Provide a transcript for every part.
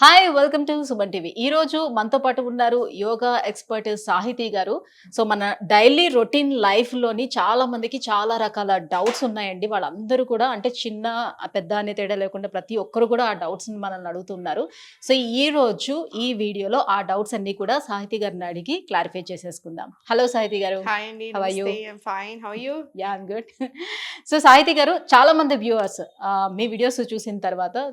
Hi welcome to Suman TV. ఈ రోజు మనతో పాటు ఉన్నారు యోగా ఎక్స్పర్ట్ సాహితీ గారు. సో మన డైలీ రొటీన్ లైఫ్ లోని చాలా మందికి చాలా రకాల డౌట్స్ ఉన్నాయండి. వాళ్ళందరూ కూడా అంటే చిన్న పెద్ద అనే తేడా లేకుండా ప్రతి ఒక్కరు కూడా ఆ డౌట్స్ మనల్ని అడుగుతున్నారు. సో ఈ రోజు ఈ వీడియోలో ఆ డౌట్స్ అన్ని కూడా సాహితీ గారిని అడిగి క్లారిఫై చేసేసుకుందాం. హలో సాహితీ గారు. Hi Andy, How are you? namaste. I'm fine. How are you? Yeah I'm good. So సాహితీ గారు, చాలా మంది వ్యూవర్స్ మీ వీడియోస్ చూసిన తర్వాత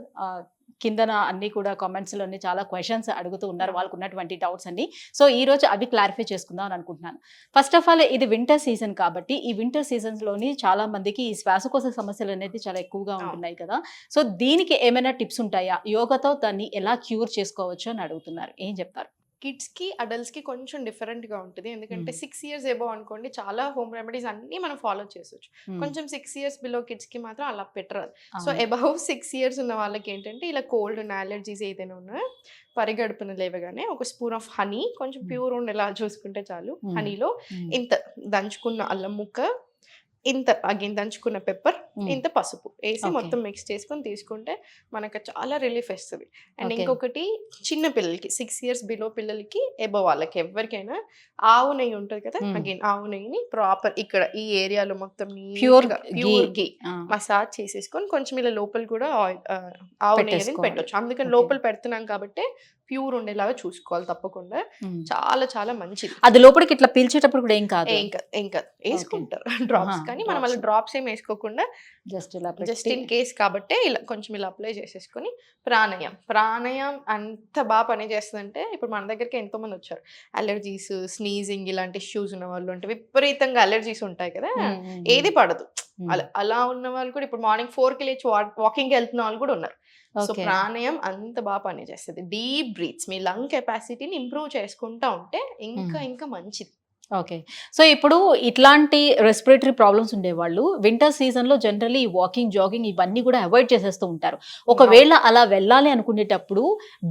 కిందన అన్ని కూడా కామెంట్స్ లోని చాలా క్వశ్చన్స్ అడుగుతూ ఉన్నారు, వాళ్ళకు ఉన్నటువంటి డౌట్స్ అన్ని. సో ఈ రోజు అవి క్లారిఫై చేసుకుందాం అని అనుకుంటున్నాను. ఫస్ట్ ఆఫ్ ఆల్, ఇది వింటర్ సీజన్ కాబట్టి ఈ వింటర్ సీజన్స్ లోని చాలా మందికి ఈ శ్వాసకోశ సమస్యలు అనేది చాలా ఎక్కువగా ఉంటున్నాయి కదా. సో దీనికి ఏమైనా టిప్స్ ఉంటాయా? యోగాతో దాన్ని ఎలా క్యూర్ చేసుకోవచ్చు అని అడుగుతున్నారు. ఏం చెప్తారు? కిడ్స్ కి అడల్ట్స్ కి కొంచెం డిఫరెంట్ గా ఉంటుంది. ఎందుకంటే 6 years ఎబో అనుకోండి, చాలా హోమ్ రెమెడీస్ అన్ని మనం ఫాలో చేసొచ్చు. కొంచెం 6 years బిలో కిడ్స్ కి మాత్రం అలా పెట్టరాదు. సో అబౌవ్ 6 years ఉన్న వాళ్ళకి ఏంటంటే ఇలా కోల్డ్ ఉన్న అలర్జీస్ ఏదైనా ఉన్నా పరిగడుపున లేవగానే ఒక స్పూన్ ఆఫ్ హనీ, కొంచెం ప్యూర్ ఉండేలా చూసుకుంటే చాలు. హనీలో ఇంత దంచుకున్న అల్లం ముక్క, ఇంత అగైన్ దంచుకున్న పెప్పర్, ఇంత పసుపు వేసి మొత్తం మిక్స్ చేసుకొని తీసుకుంటే మనకు చాలా రిలీఫ్ వస్తుంది. అండ్ ఇంకొకటి చిన్న పిల్లలకి 6 years బిలో పిల్లలకి ఎబో వాళ్ళకి ఎవరికైనా ఆవు నెయ్యి ఉంటుంది కదా, అగైన్ ఆవు నెయ్యిని ప్రాపర్ ఇక్కడ ఈ ఏరియాలో మొత్తం ప్యూర్ గీ మసాజ్ చేసేసుకొని కొంచెం ఇలా లోపల కూడా ఆవు నెయ్యి పెట్టొచ్చు. అందుకని లోపల పెడుతున్నాం కాబట్టి ప్యూర్ ఉండేలాగా చూసుకోవాలి తప్పకుండా. చాలా చాలా మంచిది. అది లోపలికి ఇట్లా పీల్చేటప్పుడు కూడా ఏం కాదు, ఏం కాదు వేసుకుంటారు డ్రాప్స్. కానీ మనం అలా డ్రాప్స్ ఏం వేసుకోకుండా జస్ట్ ఇన్ కేస్ కాబట్టి ఇలా కొంచెం ఇలా అప్లై చేసేసుకొని ప్రాణాయామం అంత బాగా పని చేస్తుందంటే, ఇప్పుడు మన దగ్గరికి ఎంతో మంది వచ్చారు అలర్జీస్, స్నీజింగ్ ఇలాంటి ఇష్యూస్ ఉన్న వాళ్ళు, అంటే విపరీతంగా అలర్జీస్ ఉంటాయి కదా, ఏది పడదు అలా ఉన్న వాళ్ళు కూడా ఇప్పుడు మార్నింగ్ 4కి లేచి వాకింగ్కి వెళ్తున్న వాళ్ళు కూడా ఉన్నారు. సో ప్రాణాయామం అంత బాగా పనిచేస్తుంది. డీప్ బ్రీత్స్ మీ లంగ్ కెపాసిటీని ఇంప్రూవ్ చేసుకుంటా ఉంటే ఇంకా ఇంకా మంచిది. ఓకే. సో ఇప్పుడు ఇట్లాంటి రెస్పిరేటరీ ప్రాబ్లమ్స్ ఉండేవాళ్ళు వింటర్ సీజన్లో జనరల్లీ వాకింగ్, జాగింగ్ ఇవన్నీ కూడా అవాయిడ్ చేసేస్తూ ఉంటారు. ఒకవేళ అలా వెళ్ళాలి అనుకునేటప్పుడు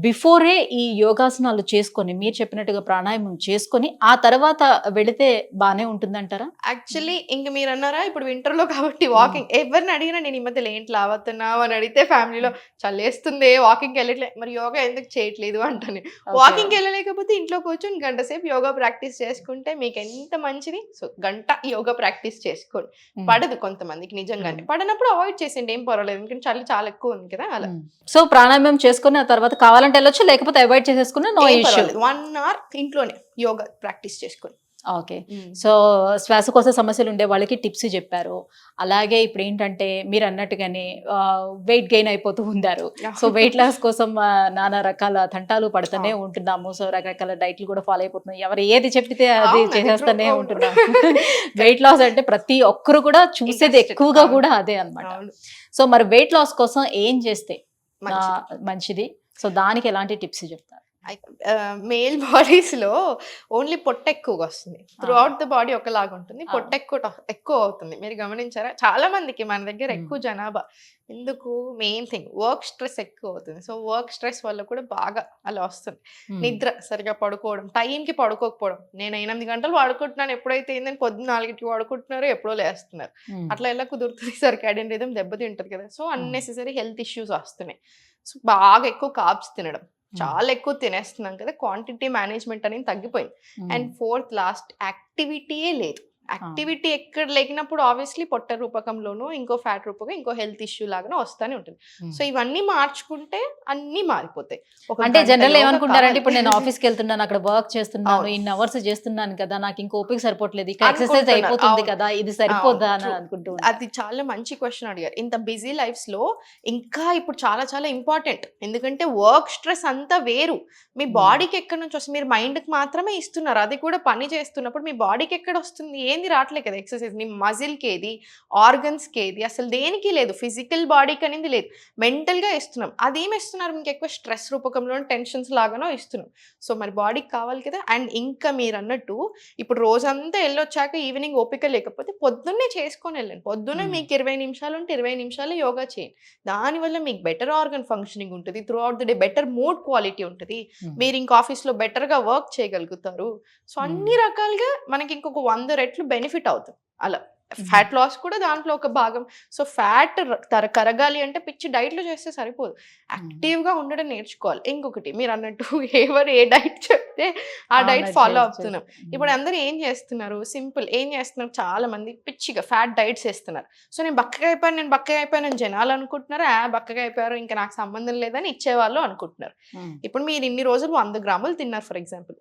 బిఫోరే ఈ యోగాసనాలు చేసుకొని, మీరు చెప్పినట్టుగా ప్రాణాయామం చేసుకొని ఆ తర్వాత వెళితే బాగానే ఉంటుందంటారా? యాక్చువల్లీ ఇంక మీరు అన్నారా ఇప్పుడు వింటర్లో కాబట్టి వాకింగ్, ఎవరిని అడిగినా నేను ఈ మధ్యలో ఏంటి లావతున్నావు అని అడిగితే ఫ్యామిలీలో చల్లేస్తుంది, వాకింగ్కి వెళ్ళట్లే, మరి యోగా ఎందుకు చేయట్లేదు అంటాను. వాకింగ్కి వెళ్ళలేకపోతే ఇంట్లో కూర్చొని గంట సేపు యోగా ప్రాక్టీస్ చేసుకుంటే మీకు ఎంత మంచిది. సో గంట యోగా ప్రాక్టీస్ చేసుకోండి. పడదు కొంతమందికి నిజంగానే, పడనప్పుడు అవాయిడ్ చేసేయండి, ఏం పర్వాలేదు, ఎందుకంటే చలి చాలా ఎక్కువ ఉంది కదా అలా. సో ప్రాణాయామం చేసుకుని ఆ తర్వాత కావాలంటే వెళ్ళొచ్చు, లేకపోతే అవాయిడ్ చేసేసుకుని నో ఇష్యూ. 1 hour ఇంట్లోనే యోగా ప్రాక్టీస్ చేసుకొని. ఓకే. సో శ్వాసకోశ సమస్యలు ఉండే వాళ్ళకి టిప్స్ చెప్పారు. అలాగే ఇప్పుడు ఏంటంటే మీరు అన్నట్టుగానే వెయిట్ గెయిన్ అయిపోతూ ఉన్నారు. సో వెయిట్ లాస్ కోసం నానా రకాల తంటాలు పడుతూనే ఉంటున్నాము. సో రకరకాల డైట్లు కూడా ఫాలో అయిపోతున్నాం. ఎవరు ఏది చెప్తే అది చేసేస్తూనే ఉంటున్నాము. వెయిట్ లాస్ అంటే ప్రతి ఒక్కరు కూడా చూసేది ఎక్కువగా కూడా అదే అన్నమాట. సో మరి వెయిట్ లాస్ కోసం ఏం చేస్తే మంచిది? సో దానికి ఎలాంటి టిప్స్ చెప్తారు? మేల్ బాడీస్ లో ఓన్లీ పొట్ట ఎక్కువగా వస్తుంది. త్రూ అవుట్ ద బాడీ ఒకలాగా ఉంటుంది, పొట్ట ఎక్కువ అవుతుంది. మీరు గమనించారా? చాలా మందికి మన దగ్గర ఎక్కువ జనాభా ఎందుకు, మెయిన్ థింగ్ వర్క్ స్ట్రెస్ ఎక్కువ అవుతుంది. సో వర్క్ స్ట్రెస్ వల్ల కూడా బాగా అలా వస్తుంది. నిద్ర సరిగా పడుకోవడం, టైంకి పడుకోకపోవడం. నేను 8 గంటలు పడుకుంటున్నాను, ఎప్పుడైతే ఏంటంటే పొద్దున్న 4కి పడుకుంటున్నారో ఎప్పుడో లేస్తున్నారు. అట్లా ఎలా కుదురుతుంది? సర్కాడియన్ రిథం దెబ్బతింటది కదా. సో అన్నెసెసరీ హెల్త్ ఇష్యూస్ వస్తున్నాయి. సో బాగా ఎక్కువ కార్బ్స్ తినడం, చాలా ఎక్కువ తినేస్తున్నాం కదా, క్వాంటిటీ మేనేజ్మెంట్ అనేది తగ్గిపోయింది. అండ్ 4th లాస్ట్ యాక్టివిటీయే లేదు. యాక్టివిటీ ఎక్కడ లేకినప్పుడు ఆబ్వియస్లీ పొట్ట రూపకంలోనూ ఇంకో ఫ్యాట్ రూపకం ఇంకో హెల్త్ ఇష్యూ లాగానే వస్తానే ఉంటుంది. సో ఇవన్నీ మార్చుకుంటే అన్ని మారిపోతాయి. అంటే జనరల్ ఏమనుకుంటారంటే, ఇప్పుడు నేను ఆఫీస్కి వెళ్తున్నాను, అక్కడ వర్క్ చేస్తున్నాను, ఇన్ని అవర్స్ చేస్తున్నాను కదా, నాకు ఇంకో ఓపిక సరిపోవట్లేదు, ఇక్కడ ఎక్సర్సైజ్ అయిపోతుంది కదా, ఇది సరిపోద్దా అని అనుకుంటూ. అది చాలా మంచి క్వశ్చన్ అడిగారు. ఇంత బిజీ లైఫ్స్ లో ఇంకా ఇప్పుడు చాలా చాలా ఇంపార్టెంట్. ఎందుకంటే వర్క్ స్ట్రెస్ అంతా వేరు, మీ బాడీకి ఎక్కడి నుంచి వస్తుంది? మీరు మైండ్కి మాత్రమే ఇస్తున్నారు, అది కూడా పని చేస్తున్నప్పుడు మీ బాడీకి ఎక్కడ వస్తుంది? ఏంది రావట్లేదు కదా ఎక్సర్సైజ్. నీ మజిల్కి ఏది, ఆర్గన్స్కి ఏది, అసలు దేనికి లేదు. ఫిజికల్ బాడీకి అనేది లేదు, మెంటల్గా ఇస్తున్నాం. అదేమి ఇస్తున్నారు? మీకు ఎక్కువ స్ట్రెస్ రూపకంలో టెన్షన్స్ లాగానో ఇస్తున్నాం. సో మరి బాడీకి కావాలి కదా. అండ్ ఇంకా మీరు అన్నట్టు ఇప్పుడు రోజంతా వెళ్ళొచ్చాక ఈవినింగ్ ఓపిక లేకపోతే పొద్దున్నే చేసుకొని వెళ్ళండి. పొద్దున్నే మీకు 20 నిమిషాలు ఉంటే 20 నిమిషాలు యోగా చేయండి. దానివల్ల మీకు బెటర్ ఆర్గన్ ఫంక్షనింగ్ ఉంటుంది, through out the day better mood quality ఉంటుంది, మీరు ఇంక ఆఫీస్లో బెటర్గా వర్క్ చేయగలుగుతారు. సో అన్ని రకాలుగా మనకి ఇంకొక 100 రెట్లు బెనిఫిట్ అవుతుంది అలా. ఫ్యాట్ లాస్ కూడా దాంట్లో ఒక భాగం. సో ఫ్యాట్ కరగాలి అంటే పిచ్చి డైట్లు చేస్తే సరిపోదు, యాక్టివ్గా ఉండడం నేర్చుకోవాలి. ఇంకొకటి మీరు అన్నట్టు ఎవరు ఏ డైట్ చెప్తే ఆ డైట్ ఫాలో అవుతున్నాం. ఇప్పుడు అందరూ ఏం చేస్తున్నారు, సింపుల్ ఏం చేస్తున్నారు, చాలా మంది పిచ్చిగా ఫ్యాట్ డైట్స్ వేస్తున్నారు. సో నేను బక్కగా అయిపోయాను అని జనాలు అనుకుంటున్నారు. బక్కగా అయిపోయారు ఇంకా నాకు సంబంధం లేదని ఇచ్చేవాళ్ళు అనుకుంటున్నారు. ఇప్పుడు మీరు ఇన్ని రోజులు 100 గ్రాములు తిన్నారు ఫర్ ఎగ్జాంపుల్,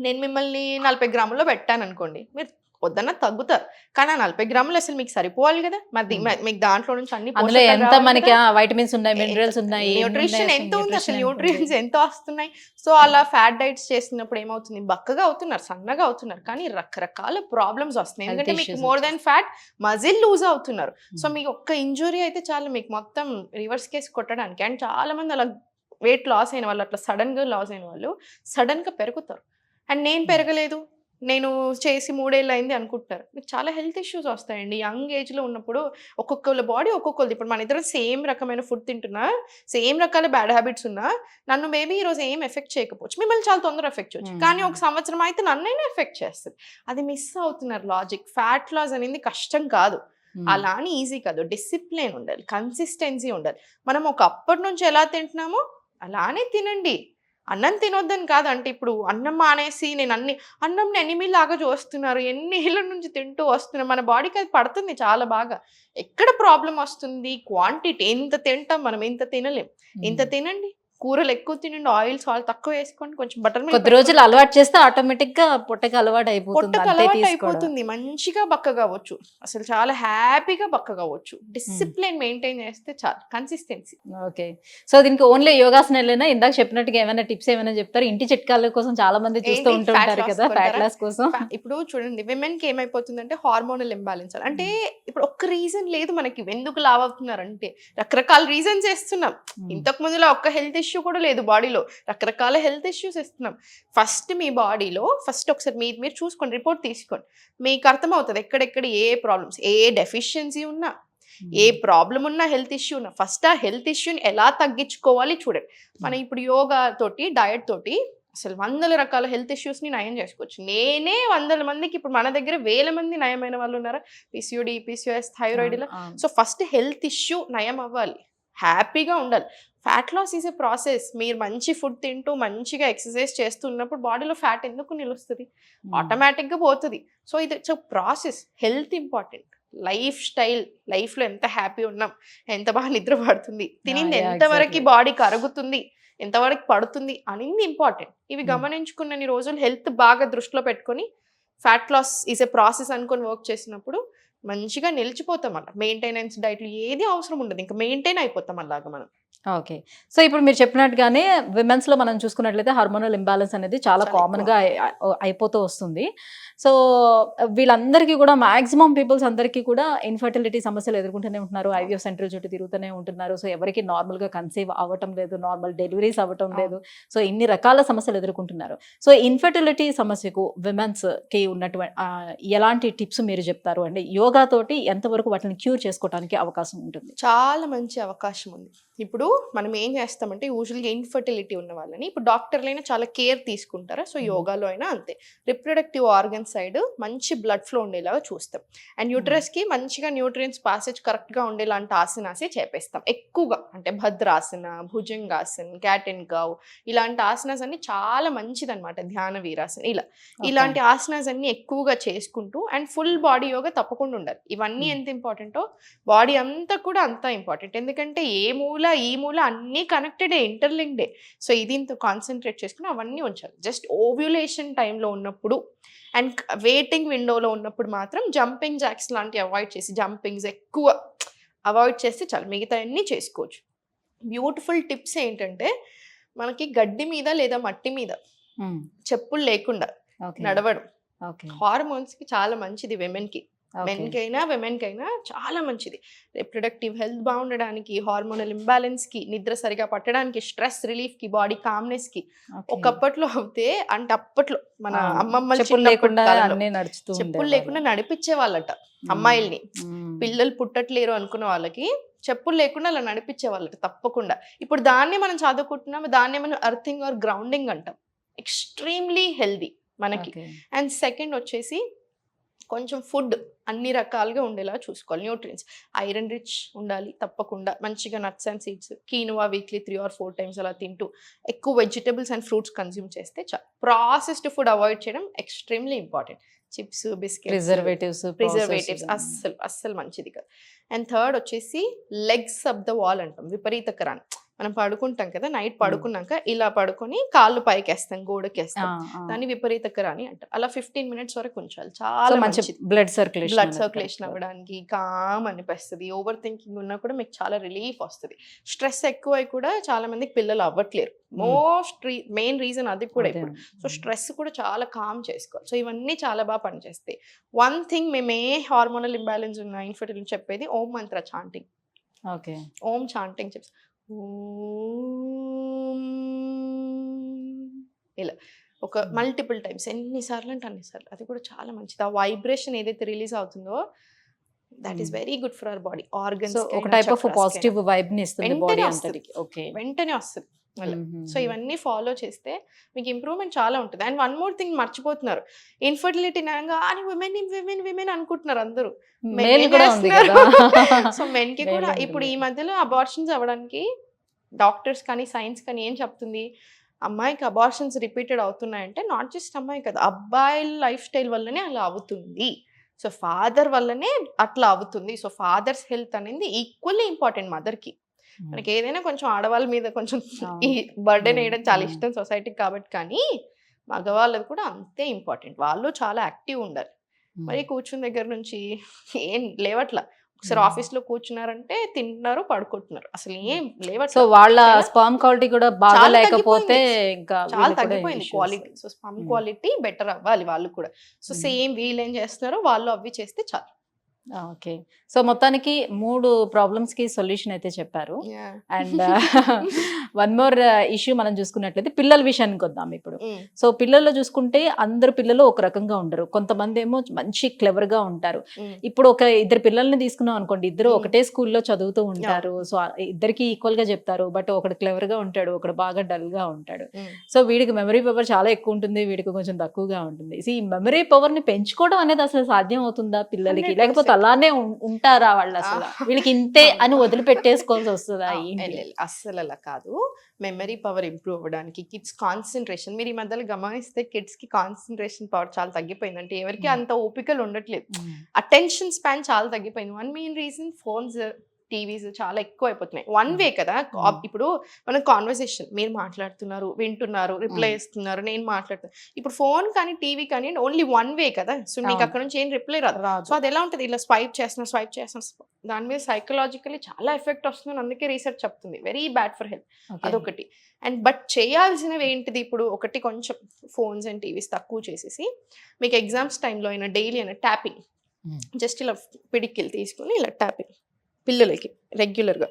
నేను మిమ్మల్ని 40 గ్రాముల్లో పెట్టాను అనుకోండి, మీరు వద్దన్న తగ్గుతారు. కానీ ఆ 40 గ్రాములు అసలు మీకు సరిపోవాలి కదా, మరి మీకు దాంట్లో నుంచి అన్ని అందులో ఎంత మనకి వైటమిన్స్ ఉన్నాయి, మినరల్స్ ఉన్నాయి, న్యూట్రిషన్ ఎంత ఉంది, అసలు న్యూట్రియన్స్ ఎంత వస్తున్నాయి. సో అలా ఫ్యాట్ డైట్స్ చేసినప్పుడు ఏమవుతుంది, బక్కగా అవుతున్నారు, సన్నగా అవుతున్నారు, కానీ రకరకాల ప్రాబ్లమ్స్ వస్తున్నాయి. ఎందుకంటే మీకు more than fat muscle lose అవుతున్నారు. సో మీకు ఒక్క ఇంజురీ అయితే చాలు మీకు మొత్తం రివర్స్ కేసు కొట్టడానికి. అండ్ చాలా మంది అలా వెయిట్ లాస్ అయిన వాళ్ళు, అట్లా సడన్గా లాస్ అయిన వాళ్ళు సడన్గా పెరుగుతారు. అండ్ నేను పెరగలేదు, నేను చేసి 3 ఏళ్ళు అయింది అనుకుంటున్నారు. మీకు చాలా హెల్త్ ఇష్యూస్ వస్తాయండి యంగ్ ఏజ్లో ఉన్నప్పుడు. ఒక్కొక్కళ్ళ బాడీ ఒక్కొక్కరిది. ఇప్పుడు మన ఇద్దరం సేమ్ రకమైన ఫుడ్ తింటున్నా, సేమ్ రకాల బ్యాడ్ హ్యాబిట్స్ ఉన్నా, నన్ను మేబీ ఈరోజు ఏం ఎఫెక్ట్ చేయకపోవచ్చు, మిమ్మల్ని చాలా తొందరగా ఎఫెక్ట్ చేయొచ్చు. కానీ ఒక సంవత్సరం అయితే నన్నైనా ఎఫెక్ట్ చేస్తుంది. అది మిస్ అవుతున్నారు లాజిక్. ఫ్యాట్ లాస్ అనేది కష్టం కాదు, అలా అని ఈజీ కాదు. డిసిప్లిన్ ఉండాలి, కన్సిస్టెన్సీ ఉండాలి. మనం ఒకప్పటి నుంచి ఎలా తింటున్నామో అలానే తినండి. అన్నం తినొద్దని కాదు, అంటే ఇప్పుడు అన్నం మానేసి నేను అన్నంని ఎనిమిలాగా చూస్తున్నారు, ఎన్ని ఏళ్ళ నుంచి తింటూ వస్తున్నారు. మన బాడీకి అది పడుతుంది చాలా బాగా. ఎక్కడ ప్రాబ్లం వస్తుంది, క్వాంటిటీ. ఎంత తింటాం మనం, ఎంత తినలేం. ఇంత తినండి, కూరలు ఎక్కువ తినండి, ఆయిల్ సాల్ట్ తక్కువ వేసుకోండి, కొంచెం బటర్ మిల్క్ కొద్ది రోజులు అలవాటు చేస్తే ఆటోమేటిక్ గా పొట్టకి అలవాటు అయిపోతుంది. మంచిగా బక్కగా అవ్వచ్చు, అసలు చాలా హ్యాపీగా బక్కగా అవ్వచ్చు. డిసిప్లిన్ మెయింటైన్ చేస్తే చాలు, కన్సిస్టెన్సీ. ఓకే. సో దీనికి ఓన్లీ యోగాసనాలేనా, ఇందాక చెప్పినట్టుగా ఏమైనా టిప్స్ ఏమైనా చెప్తారు? ఇంటి చిట్కాల కోసం చాలా మంది చూస్తూ ఉంటుంటారు కదా ఫ్యాట్ లాస్ కోసం. ఇప్పుడు చూడండి, విమెన్ కి ఏమైపోతుందంటే హార్మోనల్ ఇంబ్యాలెన్స్. అంటే ఇప్పుడు ఒక్క రీజన్ లేదు మనకి ఎందుకు లావ్ అవుతున్నారు అంటే, రకరకాల రీజన్స్ వేస్తున్నాం. ఇంతకు ముందులో ఒక్క హెల్త్ ఇష్యూ కూడా లేదు బాడీలో, రకరకాల హెల్త్ ఇష్యూస్ ఇస్తున్నాం. ఫస్ట్ మీ బాడీలో ఒకసారి మీరు చూసుకోండి, రిపోర్ట్ తీసుకోండి, మీకు అర్థమవుతుంది ఎక్కడెక్కడ ఏ ప్రాబ్లమ్స్, ఏ డెఫిషియన్సీ ఉన్నా, ఏ ప్రాబ్లం ఉన్నా, హెల్త్ ఇష్యూ ఉన్నా. ఫస్ట్ ఆ హెల్త్ ఇష్యూని ఎలా తగ్గించుకోవాలి చూడండి. మనం ఇప్పుడు యోగా తోటి, డయట్ తోటి అసలు 100 రకాల హెల్త్ ఇష్యూస్ని నయం చేసుకోవచ్చు. నేనే 100 మందికి, ఇప్పుడు మన దగ్గర 1000 మంది నయమైన వాళ్ళు ఉన్నారా, పిసిఓడి, పిసిఓఎస్, థైరాయిడ్ ఇలా. సో ఫస్ట్ హెల్త్ ఇష్యూ నయం అవ్వాలి, హ్యాపీగా ఉండాలి. Fat loss is a process. మీరు మంచి ఫుడ్ తింటూ మంచిగా ఎక్సర్సైజ్ చేస్తున్నప్పుడు బాడీలో ఫ్యాట్ ఎందుకు నిలుస్తుంది, ఆటోమేటిక్గా పోతుంది. సో ఇది it's process. Health important, life style, లైఫ్లో ఎంత హ్యాపీ ఉన్నాం, ఎంత బాగా నిద్ర పడుతుంది, తినింది ఎంతవరకు బాడీకి అరుగుతుంది, ఎంతవరకు పడుతుంది అనేది ఇంపార్టెంట్. ఇవి గమనించుకున్నన్ని రోజులు హెల్త్ బాగా దృష్టిలో పెట్టుకొని fat loss is a process అనుకొని వర్క్ చేసినప్పుడు మంచిగా నిలిచిపోతాం. అలా మెయింటెనెన్స్ డైట్లు ఏది అవసరం ఉండదు, ఇంకా మెయింటైన్ అయిపోతాం అలాగా మనం. ఓకే. సో ఇప్పుడు మీరు చెప్పినట్టుగానే విమెన్స్లో మనం చూసుకున్నట్లయితే హార్మోనల్ ఇంబ్యాలెన్స్ అనేది చాలా కామన్గా అయిపోతూ వస్తుంది. సో వీళ్ళందరికీ కూడా మ్యాక్సిమం పీపుల్స్ అందరికీ కూడా ఇన్ఫర్టిలిటీ సమస్యలు ఎదుర్కొంటూనే ఉంటున్నారు, ఐవీఎఫ్ సెంటర్ చుట్టూ తిరుగుతూనే ఉంటున్నారు. సో ఎవరికి నార్మల్గా కన్సీవ్ అవ్వటం లేదు, నార్మల్ డెలివరీస్ అవ్వటం లేదు. సో ఇన్ని రకాల సమస్యలు ఎదుర్కొంటున్నారు. సో ఇన్ఫర్టిలిటీ సమస్యకు విమెన్స్కి ఉన్నటువంటి ఎలాంటి టిప్స్ మీరు చెప్తారు అండి? యోగా తోటి ఎంతవరకు వాటిని క్యూర్ చేసుకోవడానికి అవకాశం ఉంటుంది? చాలా మంచి అవకాశం ఉంది. ఇప్పుడు మనం ఏం చేస్తామంటే యూజువల్గా ఇన్ఫర్టిలిటీ ఉన్న వాళ్ళని, ఇప్పుడు డాక్టర్లైనా చాలా కేర్ తీసుకుంటారు. సో యోగాలో అయినా అంతే. రిప్రొడక్టివ్ ఆర్గన్ సైడ్ మంచి బ్లడ్ ఫ్లో ఉండేలాగా చూస్తాం. అండ్ యూట్రస్కి మంచిగా న్యూట్రియన్స్ పాసేజ్ కరెక్ట్గా ఉండేలాంటి ఆసనాసే చేపేస్తాం ఎక్కువగా. అంటే భద్రాసన, భుజంగాసన్, క్యాట్ అండ్ కౌ ఇలాంటి ఆసనాస్ అన్ని చాలా మంచిదన్నమాట. ధ్యాన వీరాసన ఇలాంటి ఆసనాస్ అన్ని ఎక్కువగా చేసుకుంటూ, అండ్ ఫుల్ బాడీ యోగా తప్పకుండా ఉండాలి. ఇవన్నీ ఎంత ఇంపార్టెంటో బాడీ అంతా కూడా అంతా ఇంపార్టెంట్. ఎందుకంటే ఈ మూల అన్నీ కనెక్టెడే, ఇంటర్లింక్డే. సో ఇది ఇంత కాన్సన్ట్రేట్ చేసుకుని అవన్నీ ఉంచాలి. జస్ట్ ఓవ్యులేషన్ టైంలో ఉన్నప్పుడు అండ్ వెయిటింగ్ విండోలో ఉన్నప్పుడు మాత్రం జంపింగ్ జాక్స్ లాంటివి అవాయిడ్ చేసి, జంపింగ్స్ ఎక్కువ అవాయిడ్ చేస్తే చాలు, మిగతా అన్నీ చేసుకోవచ్చు. బ్యూటిఫుల్ టిప్స్ ఏంటంటే, మనకి గడ్డి మీద లేదా మట్టి మీద చెప్పులు లేకుండా నడవడం హార్మోన్స్కి చాలా మంచిది. మెన్కైనా విమెన్కైనా చాలా మంచిది. రిప్రొడక్టివ్ హెల్త్ బాగుండడానికి, హార్మోనల్ ఇంబ్యాలెన్స్కి, నిద్ర సరిగా పట్టడానికి, స్ట్రెస్ రిలీఫ్కి, బాడీ కామ్నెస్కి. ఒకప్పట్లో అవుతే అంటే అప్పట్లో మన అమ్మమ్మలు చెప్పులు లేకుండా నడిపించే వాళ్ళట అమ్మాయిల్ని. పిల్లలు పుట్టట్లేరు అనుకున్న వాళ్ళకి చెప్పులు లేకుండా అలా నడిపించే వాళ్ళట తప్పకుండా. ఇప్పుడు దాన్ని మనం చదువుకుంటున్నాము, దాన్ని మనం అర్థింగ్ ఆర్ గ్రౌండింగ్ అంటాం. ఎక్స్ట్రీమ్లీ హెల్దీ మనకి. అండ్ సెకండ్ వచ్చేసి కొంచెం ఫుడ్ అన్ని రకాలుగా ఉండేలా చూసుకోవాలి. న్యూట్రియన్స్ ఐరన్ రిచ్ ఉండాలి తప్పకుండా. మంచిగా nuts and seeds, కీనువా weekly 3 or 4 times అలా తింటూ ఎక్కువ వెజిటబుల్స్ అండ్ ఫ్రూట్స్ కన్జ్యూమ్ చేస్తే చాలు. ప్రాసెస్డ్ ఫుడ్ అవాయిడ్ చేయడం extremely important. Chips, biscuits, preservatives అస్సలు మంచిది కాదు. అండ్ థర్డ్ వచ్చేసి లెగ్స్ అప్ ద వాల్ అంటాం, విపరీతకరాన్ని. మనం పడుకుంటాం కదా, నైట్ పడుకున్నాక ఇలా పడుకొని కాళ్ళు పైకి వేస్తాం, గోడకి వేస్తాం, దాన్ని విపరీతకరాని అంటారు. అలా 15 minutes వరకు ఉంచాలి. చాలా మంచిది బ్లడ్ సర్క్యులేషన్ అవ్వడానికి, కామ్ అనిపిస్తుంది. ఓవర్ థింకింగ్ ఉన్నా కూడా మీకు చాలా రిలీఫ్ వస్తుంది. స్ట్రెస్ ఎక్కువై కూడా చాలా మందికి పిల్లలు అవ్వట్లేరు. మెయిన్ రీజన్ అది కూడా ఇప్పుడు. సో స్ట్రెస్ కూడా చాలా కామ్ చేసుకోవాలి. సో ఇవన్నీ చాలా బాగా పనిచేస్తాయి. వన్ థింగ్ మేము ఏ హార్మోనల్ ఇంబ్యాలెన్స్ ఉన్న ఇన్ఫర్టిలిటీ చెప్పేది ఓం మంత్ర చాంటింగ్. ఓం చాంటింగ్ చెప్పి ఇలా ఒక మల్టిపుల్ టైమ్స్, ఎన్నిసార్లు అంటే అన్నిసార్లు. అది కూడా చాలా మంచిది. ఆ వైబ్రేషన్ ఏదైతే రిలీజ్ అవుతుందో that is very good for our body organs. ఒక టైప్ ఆఫ్ పాజిటివ్ వైబ్ ని ఇస్తుంది బాడీ అంతటికి. వెంటనే వస్తుంది. సో ఇవన్నీ ఫాలో చేస్తే మీకు ఇంప్రూవ్మెంట్ చాలా ఉంటుంది. అండ్ వన్ మోర్ థింగ్ మర్చిపోతున్నారు, ఇన్ఫర్టిలిటీ అనగా అని విమెన్ అనుకుంటున్నారు అందరూ. సో మెన్ కి కూడా ఇప్పుడు ఈ మధ్యలో అబార్షన్స్ అవ్వడానికి డాక్టర్స్ కానీ సైన్స్ కానీ ఏం చెప్తుంది, అమ్మాయికి అబార్షన్స్ రిపీటెడ్ అవుతున్నాయంటే నాట్ జస్ట్ అమ్మాయి కదా, అబ్బాయిల లైఫ్ స్టైల్ వల్లనే అలా అవుతుంది. సో ఫాదర్ వల్లనే అట్లా అవుతుంది. సో ఫాదర్స్ హెల్త్ అనేది ఈక్వల్లీ ఇంపార్టెంట్ మదర్కి. మనకి ఏదైనా కొంచెం ఆడవాళ్ళ మీద కొంచెం ఈ బర్డెన్ వేయడం చాలా ఇష్టం సొసైటీకి కాబట్టి, కానీ మగవాళ్ళది కూడా అంతే ఇంపార్టెంట్. వాళ్ళు చాలా యాక్టివ్ ఉండాలి. మరి కూర్చున్న దగ్గర నుంచి ఏం లేవట్లా. ఒకసారి ఆఫీస్ లో కూర్చున్నారంటే తింటున్నారు, పడుకుంటున్నారు, అసలు ఏం లేవట్లా. సో వాళ్ళ స్పర్మ్ క్వాలిటీ కూడా బాగా లేకపోతే ఇంకా చాలా తగ్గిపోయింది quality. So sperm quality better అవ్వాలి వాళ్ళు కూడా. సో సేమ్ వీళ్ళు ఏం చేస్తున్నారో వాళ్ళు అవి చేస్తే చాలు. ఓకే. సో మొత్తానికి 3 ప్రాబ్లమ్స్ కి సొల్యూషన్ అయితే చెప్పారు. అండ్ వన్ మోర్ ఇష్యూ మనం చూసుకున్నట్లయితే పిల్లల విషయానికి వద్దాం ఇప్పుడు. సో పిల్లల్లో చూసుకుంటే అందరు పిల్లలు ఒక రకంగా ఉండరు. కొంతమంది ఏమో మంచి క్లెవర్ గా ఉంటారు. ఇప్పుడు ఒక 2 పిల్లల్ని తీసుకున్నాం అనుకోండి, ఇద్దరు ఒకటే స్కూల్లో చదువుతూ ఉంటారు. సో ఇద్దరికి ఈక్వల్ గా చెప్తారు. బట్ ఒకడు క్లెవర్ గా ఉంటాడు, ఒకడు బాగా డల్ గా ఉంటాడు. సో వీడికి మెమరీ పవర్ చాలా ఎక్కువ ఉంటుంది, వీడికి కొంచెం తక్కువగా ఉంటుంది. ఈ మెమరీ పవర్ ని పెంచుకోవడం అనేది అసలు సాధ్యం అవుతుందా పిల్లలకి, లేకపోతే అలానే ఉంటారా వాళ్ళు, అసలు వీళ్ళకి ఇంతే అని వదిలిపెట్టేసుకోవాల్సి వస్తుందా? అస్సలు అలా కాదు. మెమరీ పవర్ ఇంప్రూవ్ అవ్వడానికి, కిడ్స్ కాన్సన్ట్రేషన్, మీరు ఈ మధ్యలో గమనిస్తే కిడ్స్ కి కాన్సన్ట్రేషన్ పవర్ చాలా తగ్గిపోయింది. అంటే ఎవరికి అంత ఓపికలు ఉండట్లేదు, అటెన్షన్ స్పాన్ చాలా తగ్గిపోయింది. One main reason phones, TVs చాలా ఎక్కువ అయిపోతున్నాయి. వన్ వే కదా. ఇప్పుడు మన కాన్వర్సేషన్, మీరు మాట్లాడుతున్నారు, వింటున్నారు, రిప్లై ఇస్తున్నారు, నేను మాట్లాడుతున్నాను. ఇప్పుడు ఫోన్ కానీ టీవీ కానీ ఓన్లీ వన్ వే కదా. సో మీకు అక్కడ నుంచి ఏం రిప్లై రాదు. సో అది ఎలా ఉంటుంది, ఇలా స్వైప్ చేస్తున్నారు, దాని మీద సైకలాజికలీ చాలా ఎఫెక్ట్ వస్తుంది. అందుకే రీసెర్చ్ చెప్తుంది వెరీ బ్యాడ్ ఫర్ హెల్త్. అదొకటి. అండ్ బట్ చేయాల్సినవి ఏంటిది, ఇప్పుడు ఒకటి కొంచెం ఫోన్స్ అండ్ టీవీస్ తక్కువ చేసేసి, మీకు ఎగ్జామ్స్ టైంలో అయినా డైలీ అయినా ట్యాపింగ్, జస్ట్ ఇలా పిడికిలు తీసుకుని ఇలా ట్యాపింగ్ పిల్లలకి రెగ్యులర్గా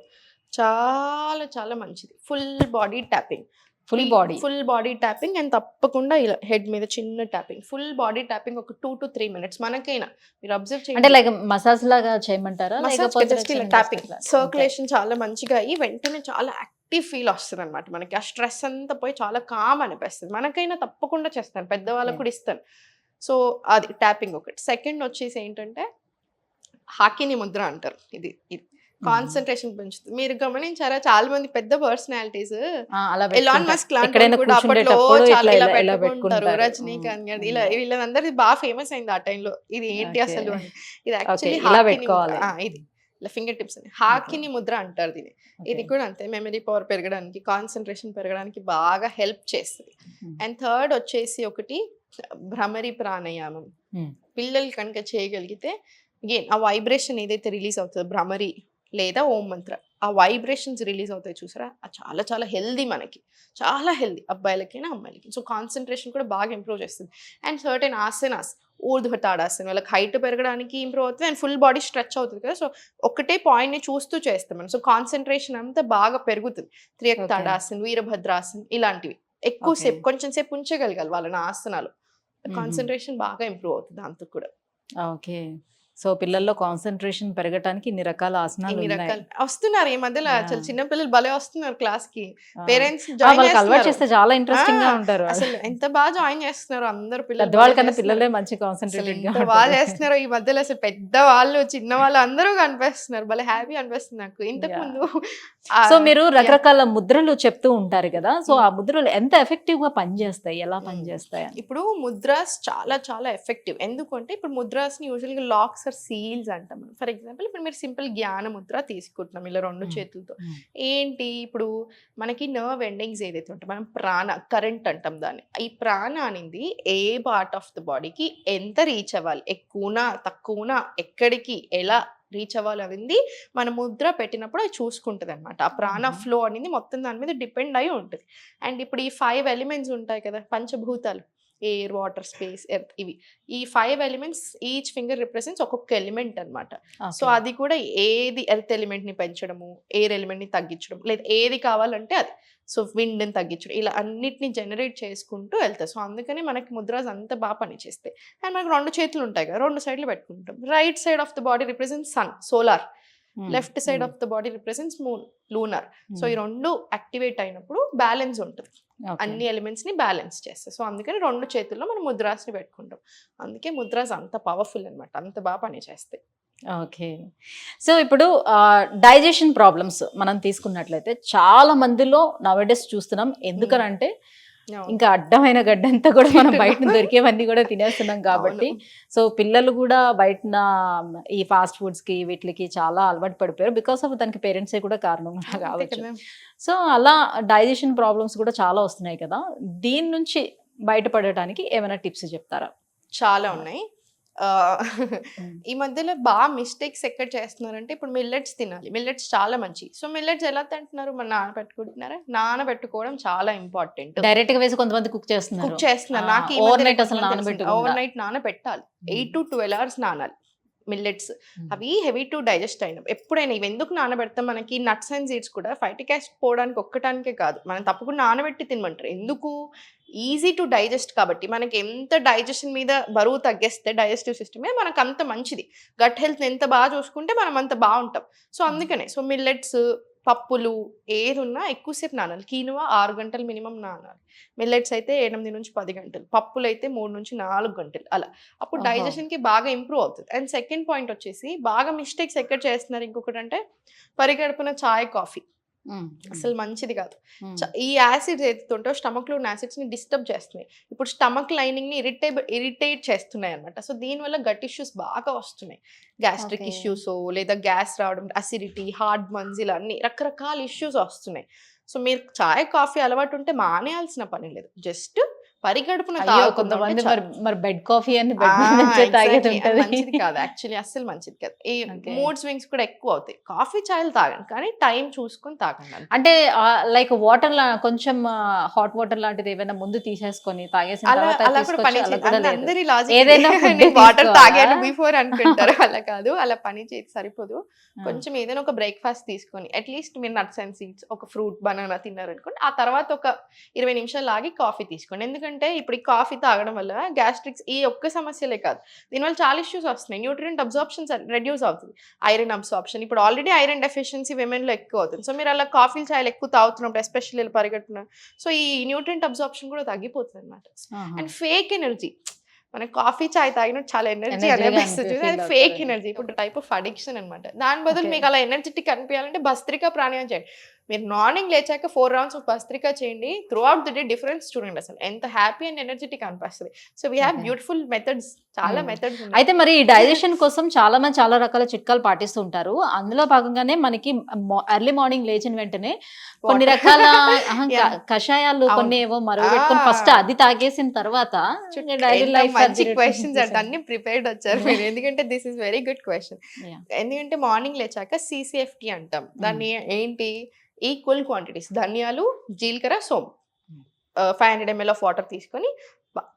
చాలా చాలా మంచిది. Full body tapping, full body tapping. And తప్పకుండా ఇలా హెడ్ మీద చిన్న ట్యాపింగ్, ఫుల్ బాడీ ట్యాపింగ్ ఒక 2 to 3 minutes. మనకైనా మీరు అబ్జర్వ్ చేయండి, అంటే లైక్ మసాజ్ లాగా చేయమంటారా? ట్యాపింగ్ సర్క్యులేషన్ చాలా మంచిగా అయ్యి వెంటనే చాలా యాక్టివ్ ఫీల్ వస్తుంది అనమాట. మనకి ఆ స్ట్రెస్ అంతా పోయి చాలా కామ్ అనిపిస్తుంది. మనకైనా తప్పకుండా చేస్తాను, పెద్దవాళ్ళకు కూడా ఇస్తాను. సో అది ట్యాపింగ్ ఒకటి. సెకండ్ వచ్చేసి ఏంటంటే హాకిని ముద్ర అంటారు. ఇది కాన్సన్ట్రేషన్ పెంచుతుంది. మీరు గమనించారా, చాలా మంది పెద్ద పర్సనాలిటీస్, ఎలాన్ మస్క్ లాంటి కూడా అప్పట్లో చాలా ఇలా పెట్టుకుంటారు, రజనీకాంత్ గారు, ఇలా వీళ్ళందరూ బాగా ఫేమస్ అయింది ఆ టైంలో. ఇది ఏంటి అసలు అని. ఇది యాక్చువల్లీ ఇది ఇలా ఫింగర్ టిప్స్ అని హాకిని ముద్ర అంటారు దీన్ని. ఇది కూడా అంతే, మెమరీ పవర్ పెరగడానికి, కాన్సన్ట్రేషన్ పెరగడానికి బాగా హెల్ప్ చేస్తుంది. అండ్ థర్డ్ వచ్చేసి ఒకటి భ్రమరి ప్రాణాయామం. పిల్లలు కనుక చేయగలిగితే అగైన్ ఆ వైబ్రేషన్ ఏదైతే రిలీజ్ అవుతుందో భ్రమరి లేదా ఓం మంత్ర, ఆ వైబ్రేషన్స్ రిలీజ్ అవుతాయి చూసారా, అది చాలా చాలా హెల్దీ, మనకి చాలా హెల్దీ, అబ్బాయిలకైనా అమ్మాయిలకి. సో కాన్సన్ట్రేషన్ కూడా బాగా ఇంప్రూవ్ చేస్తుంది. అండ్ సర్టెన్ ఆసనాస్, ఊర్ధ్వ తాడాసనం, వాళ్ళకి హైట్ పెరగడానికి ఇంప్రూవ్ అవుతుంది. అండ్ ఫుల్ బాడీ స్ట్రెచ్ అవుతుంది కదా. సో ఒకటే పాయింట్ని చూస్తూ చేస్తాం మనం. సో కాన్సన్ట్రేషన్ అంతా బాగా పెరుగుతుంది. త్రియక్ తాడాసన్, వీరభద్రాసన్ ఇలాంటివి ఎక్కువసేపు కొంచెం సేపు ఉంచగలగాలి వాళ్ళని ఆసనాలు. కాన్సన్ట్రేషన్ బాగా ఇంప్రూవ్ అవుతుంది దాంతో కూడా. ఓకే. సో పిల్లల్లో కాన్సన్ట్రేషన్ పెరగటానికి ఇన్ని రకాల ఆసనాలు ఇన్ని ఉన్నాయి. రకాలు వస్తున్నారు ఈ మధ్యలో. Yeah. అసలు చిన్న పిల్లలు భలే వస్తున్నారు క్లాస్ కి. ఆ. పేరెంట్స్ ఆ, జాయిన్ వాళ్ళకి అలవాటు చేస్తున్నారు. చేస్తే చాలా ఇంట్రెస్టింగ్ గా ఆ, ఉంటారు. అసలు ఎంత బాగా జాయిన్ చేస్తున్నారు అందరు పిల్లలు. పెద్దవాళ్ళ భలే కన్నా చేస్తున్నారు. పిల్లలే మంచి అసలు కాన్సన్ట్రేటెడ్ గా ఎంత బాగా ఉంటారు. చేస్తున్నారో ఈ మధ్యలో. అసలు పెద్ద వాళ్ళు చిన్న వాళ్ళు అందరూ కనిపిస్తున్నారు. భలే హ్యాపీ అనిపిస్తుంది నాకు. ఇంతకు Yeah. ముందు సో మీరు రకరకాల ముద్రలు చెప్తూ ఉంటారు కదా, సో ఆ ముద్రలు ఎంత ఎఫెక్టివ్ గా పనిచేస్తాయి, ఎలా పనిచేస్తాయి అని? ఇప్పుడు ముద్రాస్ చాలా చాలా ఎఫెక్టివ్. ఎందుకంటే ఇప్పుడు ముద్రాస్ ని యూజువల్ గా లాక్స్ ఆర్ సీల్స్ అంటాం. ఫర్ ఎగ్జాంపుల్ ఇప్పుడు మీరు సింపుల్ జ్ఞాన ముద్ర తీసుకుంటున్నాం ఇలా 2 చేతులతో. ఏంటి ఇప్పుడు మనకి నర్వ్ ఎండింగ్స్ ఏదైతే ఉంటే మనం ప్రాణ కరెంట్ అంటాం దాన్ని. ఈ ప్రాణ అనేది ఏ పార్ట్ ఆఫ్ ద బాడీకి ఎంత రీచ్ అవ్వాలి, ఎక్కువనా తక్కువనా ఎక్కడికి ఎలా రీచ్ అవ్వాలి అనేది మన ముద్ర పెట్టినప్పుడు అది చూసుకుంటుంది అనమాట. ఆ ప్రాణ ఫ్లో అనేది మొత్తం దాని మీద డిపెండ్ అయి ఉంటుంది. అండ్ ఇప్పుడు ఈ 5 ఎలిమెంట్స్ ఉంటాయి కదా, పంచభూతాలు, ఎయిర్, వాటర్, స్పేస్, ఎర్త్, ఇవి. ఈ 5 ఎలిమెంట్స్ ఈచ్ ఫింగర్ రిప్రజెంట్స్ ఒక్కొక్క ఎలిమెంట్ అనమాట. సో అది కూడా ఏది ఎర్త్ ఎలిమెంట్ ని పెంచడము, ఎయిర్ ఎలిమెంట్ ని తగ్గించడం, లేదా ఏది కావాలంటే అది. సో విండ్ ని తగ్గించడం, ఇలా అన్నిటిని జనరేట్ చేసుకుంటూ వెళ్తాయి. సో అందుకని మనకి ముద్రాస్ అంత బాగా పనిచేస్తాయి. అండ్ మనకు 2 చేతులు ఉంటాయి కదా, 2 సైడ్లు పెట్టుకుంటాం. Right side of the body represents sun, solar. Left side of the body represents moon, lunar. So ఈ 2 యాక్టివేట్ అయినప్పుడు బ్యాలెన్స్ ఉంటుంది. అన్ని ఎలిమెంట్స్ ని బ్యాలెన్స్ చేస్తాయి. సో అందుకని 2 చేతుల్లో మనం ముద్రాస్ ని పెట్టుకుంటాం. అందుకే ముద్రాస్ అంత పవర్ఫుల్ అనమాట, అంత బాగా పనిచేస్తాయి. ఓకే. సో ఇప్పుడు డైజెషన్ ప్రాబ్లమ్స్ మనం తీసుకున్నట్లయితే చాలా మందిలో నవడేస్ చూస్తున్నాం. ఎందుకనంటే ఇంకా అడ్డమైన గడ్డంతా కూడా మనం బయట దొరికేవన్నీ కూడా తినేస్తున్నాం కాబట్టి. సో పిల్లలు కూడా బయట ఈ ఫాస్ట్ ఫుడ్స్ కి వీటికి చాలా అలవాటు పడిపోయారు. బికాస్ ఆఫ్ దానికి పేరెంట్సే కూడా కారణం కావచ్చు. సో అలా డైజెషన్ ప్రాబ్లమ్స్ కూడా చాలా వస్తున్నాయి కదా, దీని నుంచి బయటపడటానికి ఏమైనా టిప్స్ చెప్తారా? చాలా ఉన్నాయి. ఈ మధ్యలో బాగా మిస్టేక్స్ ఎక్కడ చేస్తున్నారంటే ఇప్పుడు మిల్లెట్స్ తినాలి, మిల్లెట్స్ చాలా మంచి. సో మిల్లెట్స్ ఎలా తింటున్నారు, మన నానబెట్టుకుంటున్నారా? నానబెట్టుకోవడం చాలా ఇంపార్టెంట్. డైరెక్ట్ గా వేసి కొంతమంది కుక్ చేస్తున్నారు. నాకు ఓవర్ నైట్ అసలు నానబెట్టుకోకుండా. ఓవర్ నైట్ నానబెట్టాలి. 8 to 12 hours నానాలి మిల్లెట్స్. అవి హెవీ టు డైజెస్ట్ అయినవి. ఎప్పుడైనా ఇవి ఎందుకు నానబెడతాం, మనకి నట్స్ అండ్ సీడ్స్ కూడా ఫైటిక్ యాసిడ్ పోవడానికి ఒక్కటానికే కాదు, మనం తప్పకుండా నానబెట్టి తినమంటారు. ఎందుకు, ఈజీ టు డైజెస్ట్ కాబట్టి. మనకి ఎంత డైజెషన్ మీద బరువు తగ్గేస్తే డైజెస్టివ్ సిస్టమే మనకు అంత మంచిది. గట్ హెల్త్ ఎంత బాగా చూసుకుంటే మనం అంత బాగుంటాం. సో అందుకనే సో మిల్లెట్స్, పప్పులు ఏది ఉన్నా ఎక్కువసేపు నానాలి. కీనువా 6 గంటలు మినిమం నానాలి. మిల్లెట్స్ అయితే 8 నుంచి 10 గంటలు, పప్పులు అయితే 3 నుంచి 4 గంటలు అలా. అప్పుడు డైజెషన్ కి బాగా ఇంప్రూవ్ అవుతుంది. అండ్ సెకండ్ పాయింట్ వచ్చేసి బాగా మిస్టేక్స్ ఎక్కడ చేస్తున్నారు ఇంకొకటి అంటే పరిగడుపున చాయ్, కాఫీ అసలు మంచిది కాదు. ఈ యాసిడ్స్ ఏదైతే స్టమక్ లో ఉన్న యాసిడ్స్ ని డిస్టర్బ్ చేస్తున్నాయి. ఇప్పుడు స్టమక్ లైనింగ్ ని ఇరిటేట్ చేస్తున్నాయి అనమాట. సో దీనివల్ల గట్ ఇష్యూస్ బాగా వస్తున్నాయి. గ్యాస్ట్రిక్ ఇష్యూస్ లేదా గ్యాస్ రావడం, అసిడిటీ, హార్ట్ బర్న్స్, ఇలా అన్ని రకరకాల ఇష్యూస్ వస్తున్నాయి. సో మీరు చాయ్, కాఫీ అలవాటు ఉంటే మానేయాల్సిన పని లేదు. జస్ట్ పరిగడుపున కొంతమంది మరి బెడ్ కాఫీ అని మంచిది కాదు. యాక్చువల్లీ అస్సలు మంచిది కాదు. ఈ మూడ్ స్వింగ్స్ కూడా ఎక్కువ అవుతాయి. కాఫీ చాయలు తాగండి, కానీ టైం చూసుకొని తాగండి. అంటే లైక్ వాటర్ కొంచెం హాట్ వాటర్ లాంటిది ఏమైనా ముందు తీసేసుకొని తాగేసిన వాటర్ తాగాను బిఫోర్ అనుకుంటారు. అలా కాదు, అలా పని చేసి సరిపోదు. కొంచెం ఏదైనా ఒక బ్రేక్ఫాస్ట్ తీసుకొని అట్లీస్ట్ మీరు నట్స్ అండ్ సీడ్స్, ఒక ఫ్రూట్, బనానా తిన్నారనుకోండి, ఆ తర్వాత ఒక 20 నిమిషాలు ఆగి కాఫీ తీసుకోండి. ఎందుకంటే ఇప్పుడు ఈ కాఫీ తాగడం వల్ల గ్యాస్ట్రిక్స్ ఈ ఒక్క సమస్యలే కాదు, దీనివల్ల చాలా ఇష్యూస్ వస్తున్నాయి. న్యూట్రియంట్ అబ్జార్ప్షన్ రెడ్యూస్ అవుతుంది. ఐరన్ అబ్జార్ప్షన్, ఇప్పుడు ఆల్రెడీ ఐరన్ డెఫిషియన్సీ విమెన్ లో ఎక్కువ అవుతుంది. సో మీరు అలా కాఫీలు చాయలు ఎక్కువ తాగుతున్నప్పుడు, ఎస్పెషల్లీ పరిగెట్టున, సో ఈ న్యూట్రియంట్ అబ్జార్ప్షన్ కూడా తగ్గిపోతుంది అనమాట. అండ్ ఫేక్ ఎనర్జీ, మన కాఫీ చాయ్ తాగినట్టు చాలా ఎనర్జీ అనిపిస్తుంది, అది ఫేక్ ఎనర్జీ. ఇప్పుడు టైప్ ఆఫ్ అడిక్షన్ అనమాట. దాని బదులు మీకు అలా ఎనర్జెటిక్ అనిపించాలంటే భస్త్రికా ప్రాణాయామం చేయండి. మీరు మార్నింగ్ లేచాక 4 rounds ఆఫ్ భస్త్రికా చేయండి. Through out the day difference చూడండి, అసలు ఎంత హ్యాపీ అండ్ ఎనర్జెటిక్ అనిపిస్తుంది. So we have beautiful methods, చాలా మెథడ్స్ ఉన్నాయి. అయితే మరి డైజెషన్ కోసం చాలా మంది చాలా రకాల చిట్కాలు పాటిస్తూ ఉంటారు. అందులో భాగంగానే మనకి ఎర్లీ మార్నింగ్ లేచిన వెంటనే కొన్ని రకాల కషాయాలు కొన్ని ఏవో మరగబెట్టుకొని ఫస్ట్ అది తాగేసిన తర్వాత మంచి క్వశ్చన్స్ అంటే అన్ని ప్రిపేర్డ్ వచ్చారు మీరు. ఎందుకంటే this is very good question. ఎందుకంటే మార్నింగ్ లేచాక CCFT అంటాం. దాన్ని ఏంటి, ఈక్వల్ క్వాంటిటీస్ ధనియాలు, జీలకర్ర, సోంపు 500 ml ఆఫ్ వాటర్ తీసుకొని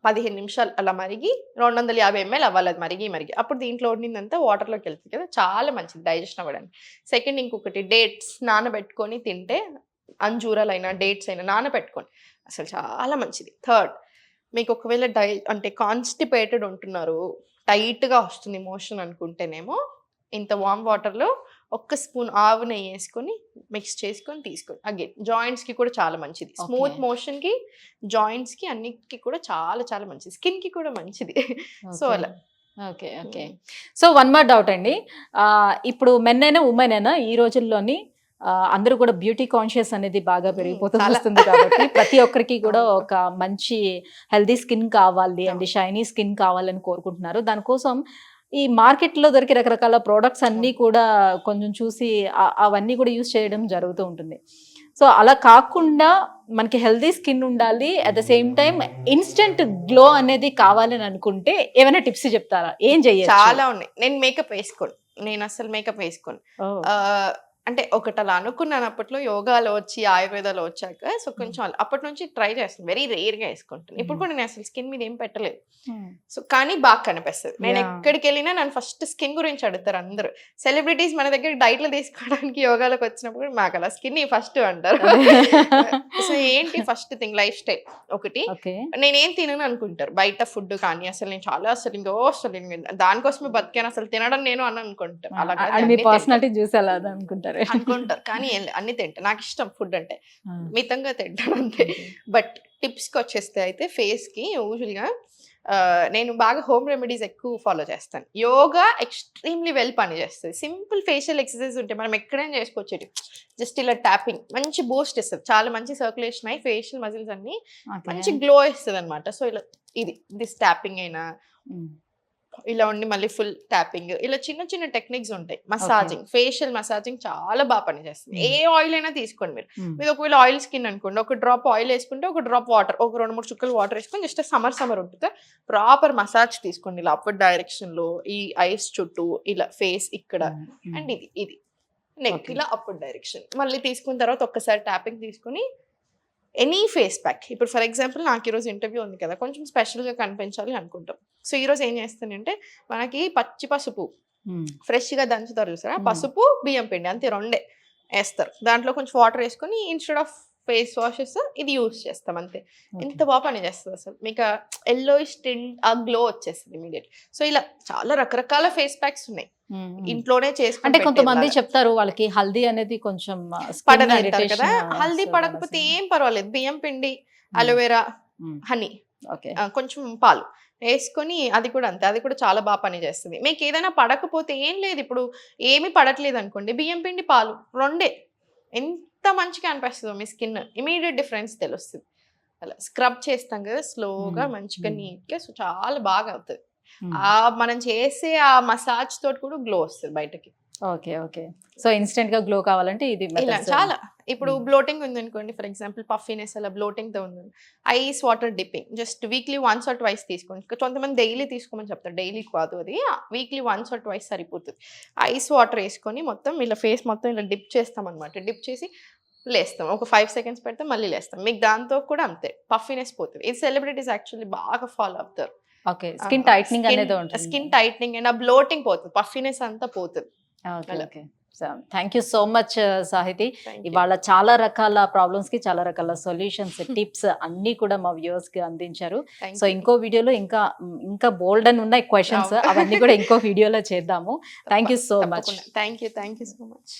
15 నిమిషాలు అలా మరిగి 250 ml అవ్వాలి. అది మరిగి అప్పుడు దీంట్లో ఉండిందంతా వాటర్లోకి వెళ్తుంది కదా, చాలా మంచిది డైజెషన్ అవ్వడానికి. సెకండ్ ఇంకొకటి డేట్స్ నానబెట్టుకొని తింటే, అంజూరాలైనా డేట్స్ అయినా నానబెట్టుకొని అసలు చాలా మంచిది. థర్డ్, మీకు ఒకవేళ అంటే కాన్స్టిపేటెడ్ ఉంటున్నారు, టైట్గా వస్తుంది మోషన్ అనుకుంటేనేమో ఇంత వామ్ వాటర్లో ఒక్క స్పూన్ ఆవు నెయ్యి వేసుకొని మిక్స్ చేసుకొని తీసుకోండి. అగైన్ జాయింట్స్కి కూడా చాలా మంచిది, స్మూత్ మోషన్కి, జాయింట్స్కి, అన్నిటికీ కూడా చాలా చాలా మంచిది, స్కిన్కి కూడా మంచిది. సో అలా. Okay okay. So one more doubt అండి, ఇప్పుడు మెన్ అయినా ఉమెన్ అయినా ఈ రోజుల్లోని అందరూ కూడా బ్యూటీ కాన్షియస్ అనేది బాగా పెరిగిపోతూ వస్తుంది కాబట్టి ప్రతి ఒక్కరికి కూడా ఒక మంచి హెల్దీ స్కిన్ కావాలి అండ్ షైనీ స్కిన్ కావాలని కోరుకుంటున్నారు. దానికోసం ఈ మార్కెట్లో దొరికే రకరకాల ప్రోడక్ట్స్ అన్నీ కూడా కొంచెం చూసి అవన్నీ కూడా యూజ్ చేయడం జరుగుతూ ఉంటుంది. సో అలా కాకుండా మనకి హెల్దీ స్కిన్ ఉండాలి, at the same time instant glow అనేది కావాలని అనుకుంటే ఏమైనా టిప్స్ చెప్తారా? ఏం చెయ్యాలి? చాలా ఉన్నాయి. నేను మేకప్ వేసుకోను, నేను అసలు మేకప్ వేసుకోను. అంటే ఒకటి అలా అనుకున్నాను అప్పట్లో, యోగాలో వచ్చి ఆయుర్వేదాలో వచ్చాక. సో కొంచెం అప్పటి నుంచి ట్రై చేస్తాను, వెరీ రేర్గా వేసుకుంటాను. ఇప్పుడు కూడా నేను అసలు స్కిన్ మీద ఏం పెట్టలేదు. సో కానీ బాగా కనిపిస్తుంది. నేను ఎక్కడికి వెళ్ళినా నన్ను ఫస్ట్ స్కిన్ గురించి అడుగుతారు అందరూ. సెలబ్రిటీస్ మన దగ్గర డైట్లు తీసుకోవడానికి యోగాలోకి వచ్చినప్పుడు మాకు అలా స్కిన్ ఫస్ట్ అంటారు. సో ఏంటి ఫస్ట్ థింగ్ లైఫ్ స్టైల్ ఒకటి. నేనేం తినను అనుకుంటారు బయట ఫుడ్ కానీ, అసలు నేను చాలా అసలు దానికోసమే బతికాను, అసలు తినడం నేను అని అనుకుంటాను. అనుకుంటారు కానీ అన్ని తింటా, నాకు ఇష్టం ఫుడ్ అంటే, మితంగా తింటాను అంతే. బట్ టిప్స్కి వచ్చేస్తే అయితే ఫేస్కి యూజువల్గా నేను బాగా హోమ్ రెమెడీస్ ఎక్కువ ఫాలో చేస్తాను. యోగా ఎక్స్ట్రీమ్లీ వెల్ పనిచేస్తుంది. సింపుల్ ఫేషియల్ ఎక్సర్సైజ్ ఉంటే మనం ఎక్కడైనా చేసుకోవచ్చు. జస్ట్ ఇలా ట్యాపింగ్ మంచి బూస్ట్ ఇస్తుంది, చాలా మంచి సర్క్యులేషన్ అయ్యి ఫేషియల్ మజిల్స్ అన్ని మంచి గ్లో ఇస్తుంది అనమాట. సో ఇలా దిస్ ట్యాపింగ్ అయినా ఇలా ఉండి మళ్ళీ ఫుల్ ట్యాపింగ్, ఇలా చిన్న చిన్న టెక్నిక్స్ ఉంటాయి. మసాజింగ్, ఫేషియల్ మసాజింగ్ చాలా బాగా పనిచేస్తుంది. ఏ ఆయిల్ అయినా తీసుకోండి మీరు ఒకవేళ ఆయిల్ స్కిన్ అనుకోండి, ఒక డ్రాప్ ఆయిల్ వేసుకుంటే ఒక డ్రాప్ వాటర్, ఒక 2-3 చుక్కలు వాటర్ వేసుకొని జస్ట్ సమ్మర్ ఉంటుంది ప్రాపర్ మసాజ్ తీసుకోండి. ఇలా అప్వర్డ్ డైరెక్షన్ లో ఈ ఐస్ చుట్టూ, ఇలా ఫేస్ ఇక్కడ అండ్ ఇది నెక్ ఇలా అప్వర్డ్ డైరెక్షన్. మళ్ళీ తీసుకున్న తర్వాత ఒక్కసారి ట్యాపింగ్ తీసుకుని ఎనీ ఫేస్ ప్యాక్. ఇప్పుడు ఫర్ ఎగ్జాంపుల్ నాకు ఈరోజు ఇంటర్వ్యూ ఉంది కదా, కొంచెం స్పెషల్గా కనిపించాలి అనుకుంటాం. సో ఈరోజు ఏం చేస్తానంటే మనకి పచ్చి పసుపు ఫ్రెష్గా దంచుతారు చూసారా, పసుపు బియ్యం పిండి అంతే, 2 వేస్తారు. దాంట్లో కొంచెం వాటర్ వేసుకొని ఇన్స్టెడ్ ఆఫ్ ఫేస్ వాషెస్ ఇది యూజ్ చేస్తాం అంతే. ఎంత బాగా పని చేస్తుంది అసలు, మీకు ఎల్లోయిష్ టింట్ ఆ గ్లో వచ్చేస్తుంది ఇమీడియట్. సో ఇలా చాలా రకరకాల ఫేస్ ప్యాక్స్ ఉన్నాయి ఇంట్లోనే చేసుకుంటే. అంటే కొంతమంది చెప్తారు వాళ్ళకి హల్దీ అనేది కొంచెం పడదంటారు కదా, హల్దీ పడకపోతే ఏం పర్వాలేదు, బియ్యం పిండి, అలోవెరా, హనీ, కొంచెం పాలు వేసుకొని అది కూడా అంతే, అది కూడా చాలా బాగా పని చేస్తుంది. మీకు ఏదైనా పడకపోతే ఏం లేదు, ఇప్పుడు ఏమీ పడట్లేదు అనుకోండి, బియ్యం పిండి పాలు 2 ఎంత మంచిగా అనిపిస్తుందో మీ స్కిన్, ఇమీడియట్ డిఫరెన్స్ తెలుస్తుంది. అలా స్క్రబ్ చేస్తాం కదా స్లోగా మంచిగా నీట్గా, సో చాలా బాగా అవుతుంది. మనం చేసే ఆ మసాజ్ తోటి కూడా గ్లో వస్తుంది బయటకి. Okay okay. సో ఇన్స్టెంట్ గా గ్లో కావాలంటే ఇది ఇలా చాలా. ఇప్పుడు బ్లోటింగ్ ఉంది అనుకోండి ఫర్ ఎగ్జాంపుల్, పఫీనెస్ అలా బ్లోటింగ్ తో ఉంది, ice water dipping just weekly 1 or 2 తీసుకోండి. కొంతమంది డైలీ తీసుకోమని చెప్తారు, డైలీ కాదు అది, వీక్లీ 1 or 2 సరిపోతుంది. ఐస్ వాటర్ వేసుకొని మొత్తం ఇలా ఫేస్ మొత్తం ఇలా డిప్ చేస్తాం అనమాట. డిప్ చేసి లేస్తాం, ఒక 5 seconds పెడితే మళ్ళీ లేస్తాం. మీకు దాంతో కూడా అంతే పఫీనెస్ పోతుంది. ఇది సెలబ్రిటీస్ యాక్చువల్లీ బాగా ఫాలో అవుతారు. ఓకే, స్కిన్ టైట్నింగ్ అనేది ఉంటుంది, స్కిన్ టైట్నింగ్ అండ్ ఆ బ్లోటింగ్ పోతుంది, పఫీనెస్ అంతా పోతుంది. Okay, thank you so much Sahithi. ఇవాళ చాలా రకాల ప్రాబ్లమ్స్ కి చాలా రకాల సొల్యూషన్స్, టిప్స్ అన్ని కూడా మా వ్యూవర్స్ కి అందించారు. సో ఇంకో వీడియోలో ఇంకా బోల్డ్ అని ఉన్నాయి క్వశ్చన్స్, అవన్నీ కూడా ఇంకో వీడియోలో చేద్దాము. Thank you so much. Thank you so much.